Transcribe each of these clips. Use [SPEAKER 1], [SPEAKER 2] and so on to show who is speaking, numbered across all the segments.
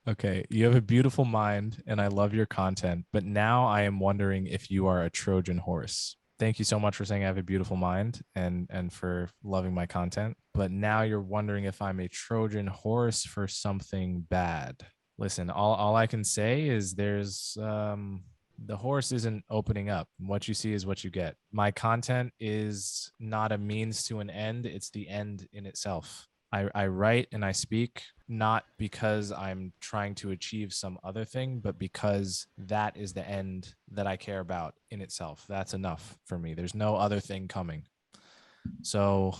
[SPEAKER 1] Okay, you have a beautiful mind and I love your content, but now I am wondering if you are a Trojan horse. Thank you so much for saying I have a beautiful mind and for loving my content. But now you're wondering if I'm a Trojan horse for something bad. Listen, all I can say is there's the horse isn't opening up. What you see is what you get. My content is not a means to an end, it's the end in itself. I write and I speak not because I'm trying to achieve some other thing, but because that is the end that I care about in itself. That's enough for me. There's no other thing coming. So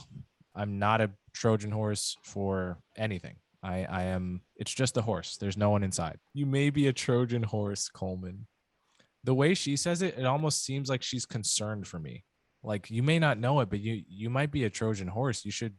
[SPEAKER 1] I'm not a Trojan horse for anything. I am, it's just a horse. There's no one inside. You may be a Trojan horse, Coleman. The way she says it, it almost seems like she's concerned for me. Like you may not know it, but you might be a Trojan horse. You should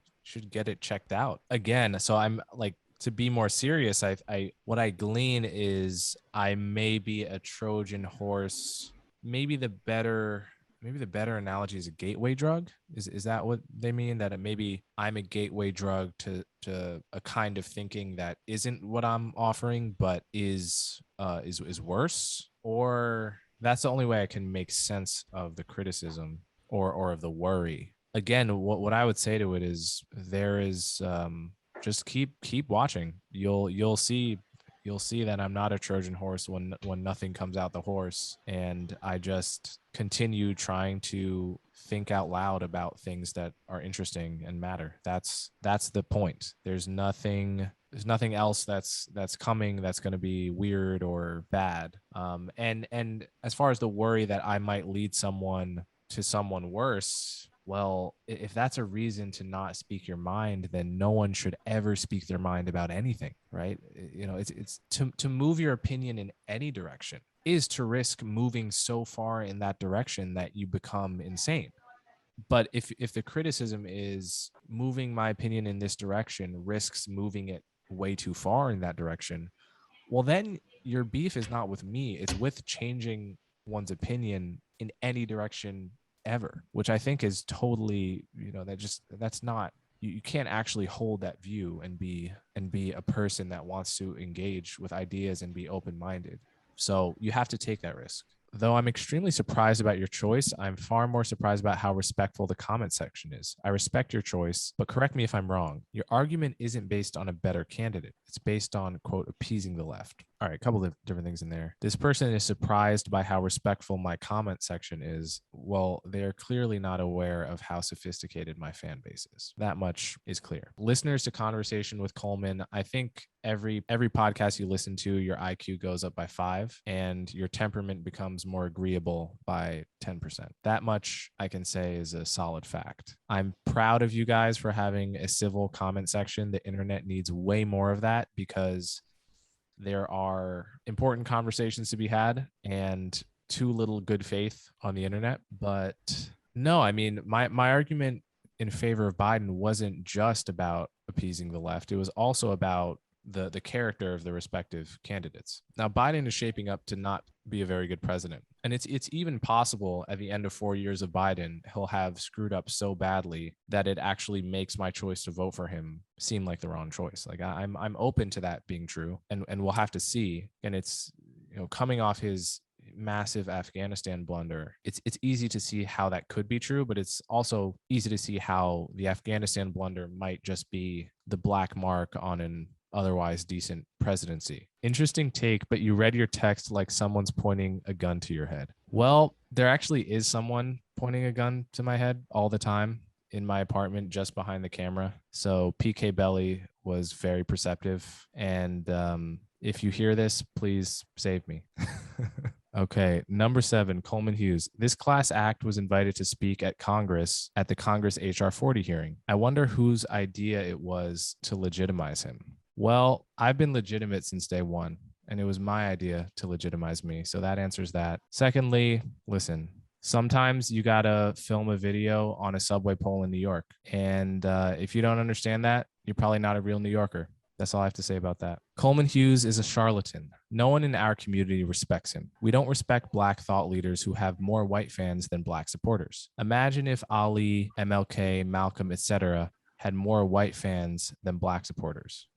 [SPEAKER 1] get it checked out again. So I'm like, to be more serious, I what I glean is I may be a Trojan horse. Maybe the better analogy is a gateway drug. Is that what they mean? That it maybe I'm a gateway drug to a kind of thinking that isn't what I'm offering, but is worse? Or that's the only way I can make sense of the criticism or of the worry. Again, what I would say to it is there is just keep watching. You'll see that I'm not a Trojan horse when nothing comes out the horse, and I just continue trying to think out loud about things that are interesting and matter. That's the point. There's nothing else that's coming that's going to be weird or bad. And as far as the worry that I might lead someone to someone worse, well, if that's a reason to not speak your mind, then no one should ever speak their mind about anything, right? You know, it's to move your opinion in any direction is to risk moving so far in that direction that you become insane. But if the criticism is moving my opinion in this direction risks moving it way too far in that direction, well, then your beef is not with me, it's with changing one's opinion in any direction ever, which I think is totally, that's not, you can't actually hold that view and be a person that wants to engage with ideas and be open-minded. So you have to take that risk. Though I'm extremely surprised about your choice, I'm far more surprised about how respectful the comment section is. I respect your choice, but correct me if I'm wrong. Your argument isn't based on a better candidate. It's based on, quote, appeasing the left. All right, a couple of different things in there. This person is surprised by how respectful my comment section is. Well, they are clearly not aware of how sophisticated my fan base is. That much is clear. Listeners to Conversation with Coleman, I think every podcast you listen to, your IQ goes up by 5 and your temperament becomes more agreeable by 10%. That much I can say is a solid fact. I'm proud of you guys for having a civil comment section. The internet needs way more of that because there are important conversations to be had and too little good faith on the internet. But no, I mean, my argument in favor of Biden wasn't just about appeasing the left. It was also about the character of the respective candidates. Now, Biden is shaping up to not be a very good president. And it's even possible at the end of 4 years of Biden, he'll have screwed up so badly that it actually makes my choice to vote for him seem like the wrong choice. Like I'm open to that being true, and we'll have to see. And it's, coming off his massive Afghanistan blunder, it's easy to see how that could be true, but it's also easy to see how the Afghanistan blunder might just be the black mark on an otherwise decent presidency. Interesting take, but you read your text like someone's pointing a gun to your head. Well, there actually is someone pointing a gun to my head all the time in my apartment just behind the camera. So PK Belly was very perceptive. And if you hear this, please save me. Okay, number 7, Coleman Hughes. This class act was invited to speak at Congress at the Congress HR 40 hearing. I wonder whose idea it was to legitimize him. Well, I've been legitimate since day one, and it was my idea to legitimize me. So that answers that. Secondly, listen, sometimes you got to film a video on a subway pole in New York. And if you don't understand that, you're probably not a real New Yorker. That's all I have to say about that. Coleman Hughes is a charlatan. No one in our community respects him. We don't respect black thought leaders who have more white fans than black supporters. Imagine if Ali, MLK, Malcolm, etc. had more white fans than black supporters.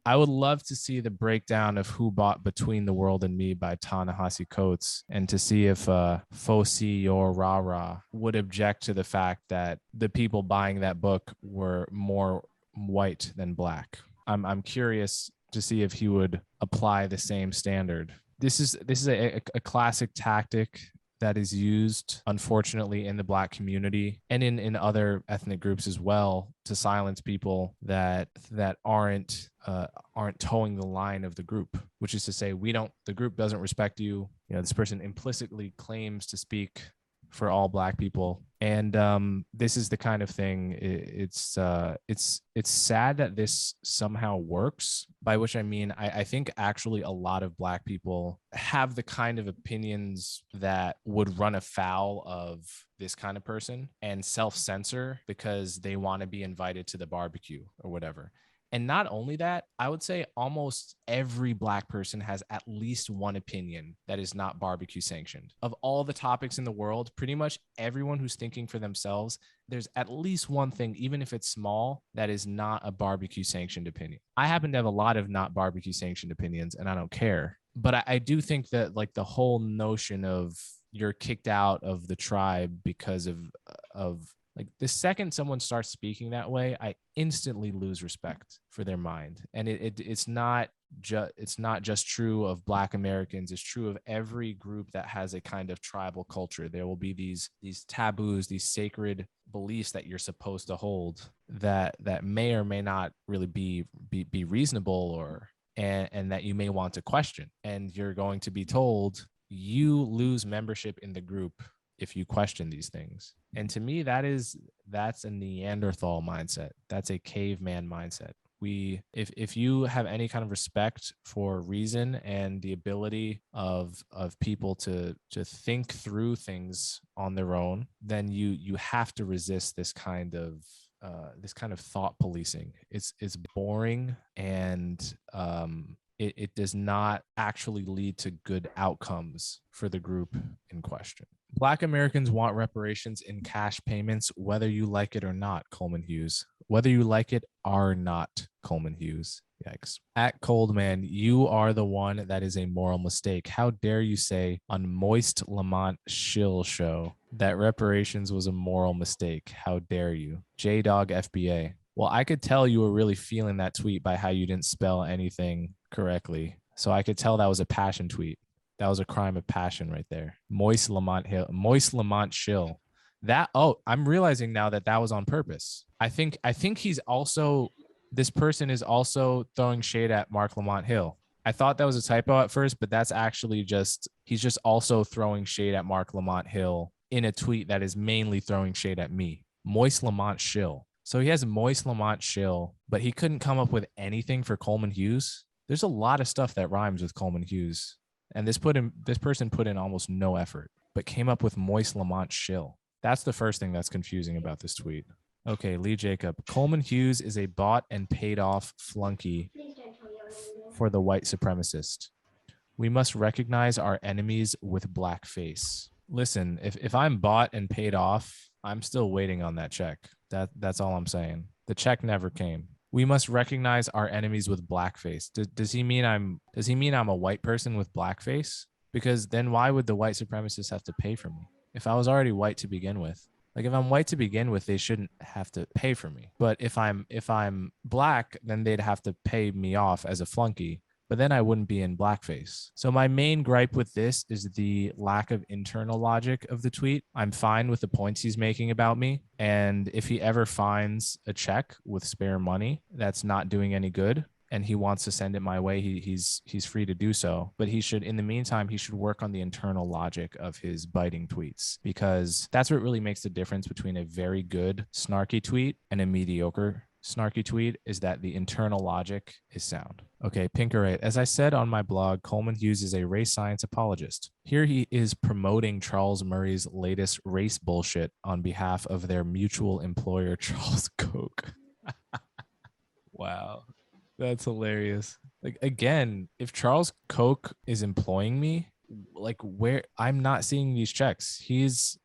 [SPEAKER 1] I would love to see the breakdown of Who Bought Between the World and Me by Ta-Nehisi Coates, and to see if Fosi or Rara would object to the fact that the people buying that book were more white than black. I'm curious to see if he would apply the same standard. This is a classic tactic that is used, unfortunately, in the Black community and in other ethnic groups as well, to silence people that aren't towing the line of the group, which is to say, the group doesn't respect you. This person implicitly claims to speak for all Black people, and this is the kind of thing. It's sad that this somehow works, by which I mean I think actually a lot of Black people have the kind of opinions that would run afoul of this kind of person and self-censor because they want to be invited to the barbecue or whatever. And not only that, I would say almost every Black person has at least one opinion that is not barbecue sanctioned. Of all the topics in the world, pretty much everyone who's thinking for themselves, there's at least one thing, even if it's small, that is not a barbecue sanctioned opinion. I happen to have a lot of not barbecue sanctioned opinions, and I don't care. But I do think that, like, the whole notion of you're kicked out of the tribe because of like, the second someone starts speaking that way, I instantly lose respect for their mind. And it's not just true of Black Americans. It's true of every group that has a kind of tribal culture. There will be these taboos, these sacred beliefs that you're supposed to hold that may or may not really be reasonable, or and that you may want to question. And you're going to be told you lose membership in the group if you question these things. And to me, that's a Neanderthal mindset. That's a caveman mindset. If you have any kind of respect for reason and the ability of people to think through things on their own, then you have to resist this kind of thought policing. It's boring, and it does not actually lead to good outcomes for the group in question. Black Americans want reparations in cash payments, whether you like it or not, Coleman Hughes. Whether you like it or not, Coleman Hughes. Yikes. At Coleman, you are the one that is a moral mistake. How dare you say on Moist Lamont Shill show that reparations was a moral mistake? How dare you? J-Dog FBA. Well, I could tell you were really feeling that tweet by how you didn't spell anything correctly. So I could tell that was a passion tweet. That was a crime of passion right there. Moist Lamont Shill. I'm realizing now that was on purpose. I think this person is also throwing shade at Mark Lamont Hill. I thought that was a typo at first, but that's actually he's just also throwing shade at Mark Lamont Hill in a tweet that is mainly throwing shade at me. Moist Lamont Shill. So he has Moist Lamont Shill, but he couldn't come up with anything for Coleman Hughes. There's a lot of stuff that rhymes with Coleman Hughes. And this person put in almost no effort, but came up with Moist Lamont Shill. That's the first thing that's confusing about this tweet. Okay, Lee Jacob. Coleman Hughes is a bought and paid off flunky for the white supremacist. We must recognize our enemies with blackface. Listen, if I'm bought and paid off, I'm still waiting on that check. That's all I'm saying. The check never came. We must recognize our enemies with blackface. Does he mean I'm a white person with blackface? Because then why would the white supremacists have to pay for me? If I was already white to begin with. Like, if I'm white to begin with, they shouldn't have to pay for me. But if I'm Black, then they'd have to pay me off as a flunky. But then I wouldn't be in blackface. So my main gripe with this is the lack of internal logic of the tweet. I'm fine with the points he's making about me. And if he ever finds a check with spare money that's not doing any good, and he wants to send it my way, he's free to do so. But in the meantime, he should work on the internal logic of his biting tweets, because that's what really makes the difference between a very good snarky tweet and a mediocre snarky tweet, is that the internal logic is sound. Okay, Pinkerate. As I said on my blog, Coleman Hughes is a race science apologist. Here he is promoting Charles Murray's latest race bullshit on behalf of their mutual employer, Charles Koch. Wow. That's hilarious. Like, again, if Charles Koch is employing me, like, where I'm not seeing these checks. He's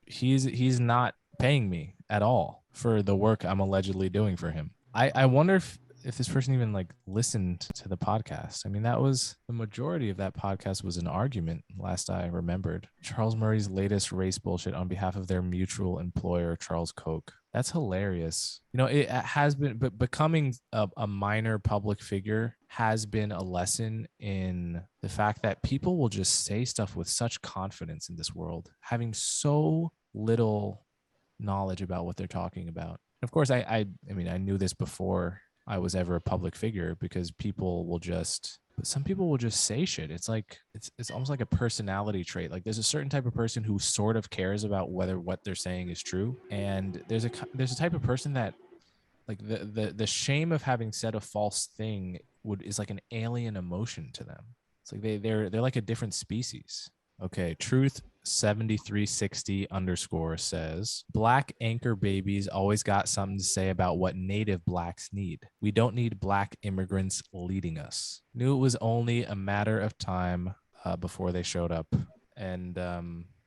[SPEAKER 1] not paying me at all for the work I'm allegedly doing for him. I wonder if if this person even like listened to the podcast. I mean, that was the majority of that podcast was an argument, last I remembered. Charles Murray's latest race bullshit on behalf of their mutual employer, Charles Koch. That's hilarious. You know, it has been, but becoming a minor public figure has been a lesson in the fact that people will just say stuff with such confidence in this world, having so little knowledge about what they're talking about. Of course, I mean, I knew this before I was ever a public figure, because people will just, but some people will just say shit. It's like it's almost like a personality trait. Like there's a certain type of person who sort of cares about whether what they're saying is true, and there's a type of person that, like, the shame of having said a false thing is like an alien emotion to them. It's like they're like a different species. Okay, Truth 7360 _ says, Black anchor babies always got something to say about what native blacks need. We don't need black immigrants leading us. Knew it was only a matter of time before they showed up. And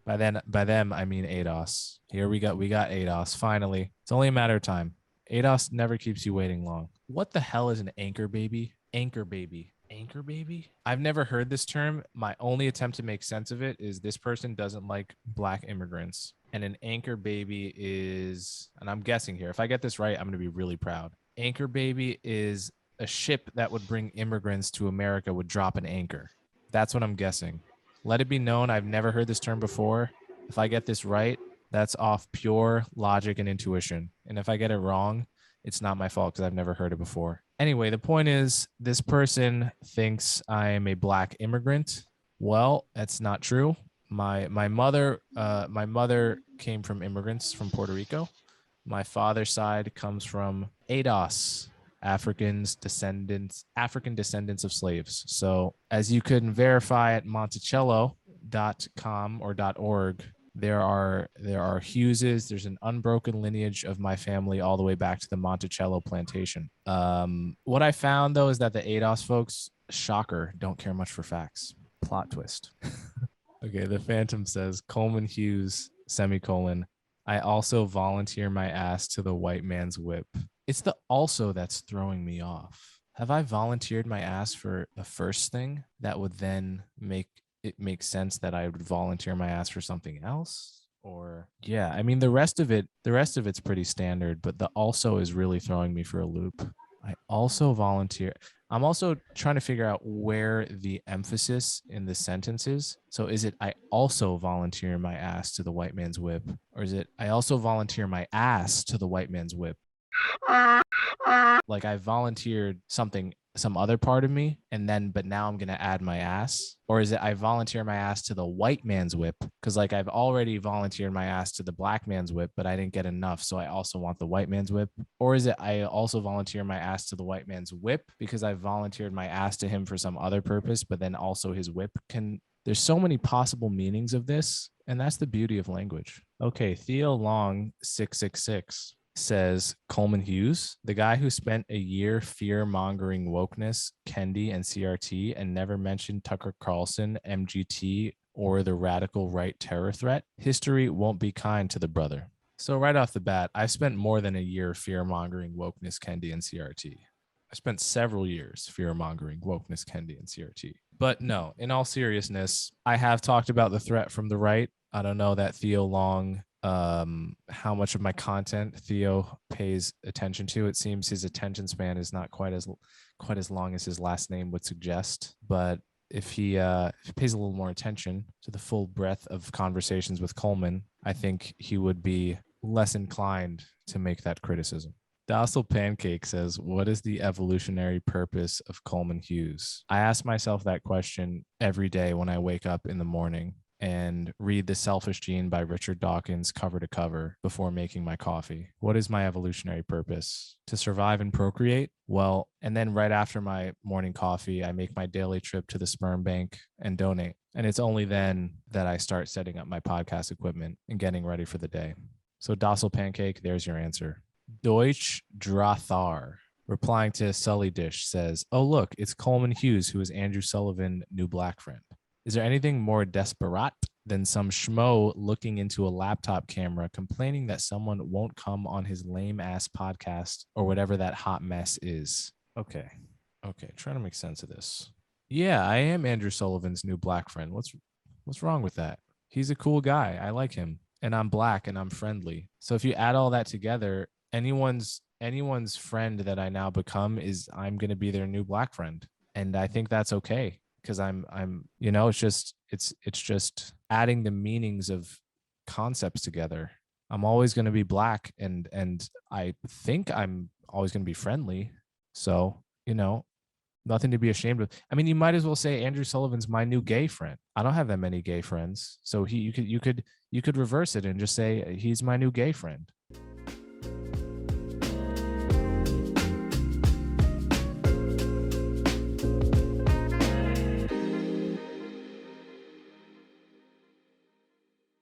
[SPEAKER 1] by them I mean ADOS. Here we got ADOS finally. It's only a matter of time. ADOS never keeps you waiting long. What the hell is an anchor baby? Anchor baby. Anchor baby? I've never heard this term. My only attempt to make sense of it is this person doesn't like black immigrants. And an anchor baby is, and I'm guessing here, if I get this right, I'm going to be really proud. Anchor baby is a ship that would bring immigrants to America would drop an anchor. That's what I'm guessing. Let it be known, I've never heard this term before. If I get this right, that's off pure logic and intuition. And if I get it wrong, it's not my fault because I've never heard it before. Anyway, the point is, this person thinks I am a black immigrant. Well, that's not true. My mother came from immigrants from Puerto Rico. My father's side comes from ADOS, African descendants of slaves. So as you can verify at Monticello.com or .org, there are Hugheses. There's an unbroken lineage of my family all the way back to the Monticello plantation. What I found, though, is that the ADOS folks, shocker, don't care much for facts. Plot twist. Okay, the Phantom says, Coleman Hughes, semicolon, I also volunteer my ass to the white man's whip. It's the also that's throwing me off. Have I volunteered my ass for the first thing that would then make it makes sense that I would volunteer my ass for something else? Or yeah, I mean, the rest of it's pretty standard, but the also is really throwing me for a loop. I also volunteer. I'm also trying to figure out where the emphasis in the sentence is. So is it I also volunteer my ass to the white man's whip, or is it I also volunteer my ass to the white man's whip? Like I volunteered some other part of me, but now I'm going to add my ass? Or is it I volunteer my ass to the white man's whip? Because like I've already volunteered my ass to the black man's whip, but I didn't get enough. So I also want the white man's whip. Or is it I also volunteer my ass to the white man's whip because I volunteered my ass to him for some other purpose, but then also his whip can. There's so many possible meanings of this. And that's the beauty of language. Okay, Theo Long 666 says, Coleman Hughes, the guy who spent a year fear-mongering wokeness, Kendi, and CRT and never mentioned Tucker Carlson, MGT, or the radical right terror threat. History won't be kind to the brother. So right off the bat, I spent more than a year fear-mongering wokeness, Kendi, and CRT. I spent several years fear-mongering wokeness, Kendi, and CRT. But no, in all seriousness, I have talked about the threat from the right. I don't know that Theo Long how much of my content Theo pays attention to. It seems his attention span is not quite as long as his last name would suggest. But if he pays a little more attention to the full breadth of conversations with Coleman, I think he would be less inclined to make that criticism. Docile Pancake says, what is the evolutionary purpose of Coleman Hughes? I ask myself that question every day when I wake up in the morning and read The Selfish Gene by Richard Dawkins cover to cover before making my coffee. What is my evolutionary purpose? To survive and procreate? Well, and then right after my morning coffee, I make my daily trip to the sperm bank and donate. And it's only then that I start setting up my podcast equipment and getting ready for the day. So Docile Pancake, there's your answer. Deutsch Drathar, replying to Sully Dish, says, oh, look, it's Coleman Hughes, who is Andrew Sullivan, new black friend. Is there anything more desperate than some schmo looking into a laptop camera complaining that someone won't come on his lame ass podcast or whatever that hot mess is? Okay. Okay. Trying to make sense of this. Yeah, I am Andrew Sullivan's new black friend. What's wrong with that? He's a cool guy. I like him. And I'm black and I'm friendly. So if you add all that together, anyone's friend that I now become is I'm gonna be their new black friend. And I think that's okay. Because it's just adding the meanings of concepts together. I'm always gonna be black and I think I'm always gonna be friendly. So, nothing to be ashamed of. I mean, you might as well say Andrew Sullivan's my new gay friend. I don't have that many gay friends, so you could reverse it and just say he's my new gay friend.